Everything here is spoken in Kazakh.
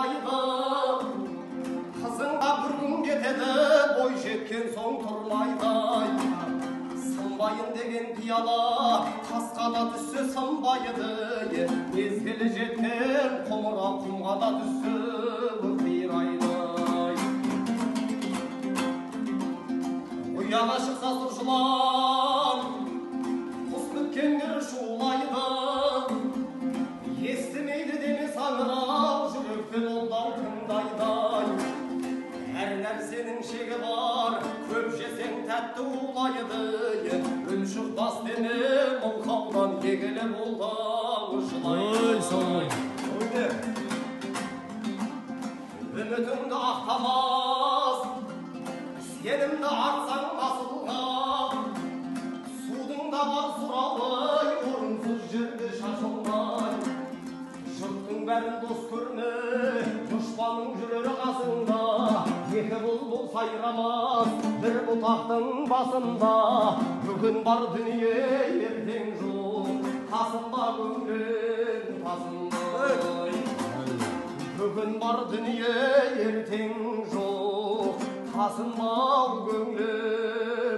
жырлайды. Қызыңға бір күн кетеді, бой жеткен соң тұрмайды. Сынбайын деген пиала тасқа да түссе сынбайды. Мезгілі жеткен құмыра құмға да түссе қирайды. Ұяға шықса сұр жылан, құс біткендер шулайды. Естімейді деме саңырау, жүректен олдар тыңдайды. Әр нәрсенің шегі бар, көп жесең тәтті улайды. Үн шықпас деме мылқаудан егілі болды жылайды. Үмітіңді ақтамас, сенімді артсаң басылға. Судың да бар сұрауы, орынсыз жерде шашылмай. Жұрттың бәрін дос көрме, дұшпаның жүрер қасыңда. Екі бұлбұл сайрамас, бір бұтақтың басында. Бүгін бар дүние, ертең жоқ, қасында көңілің тасында. Бүгін бар дүние, ертең жоқ, қасында көңілің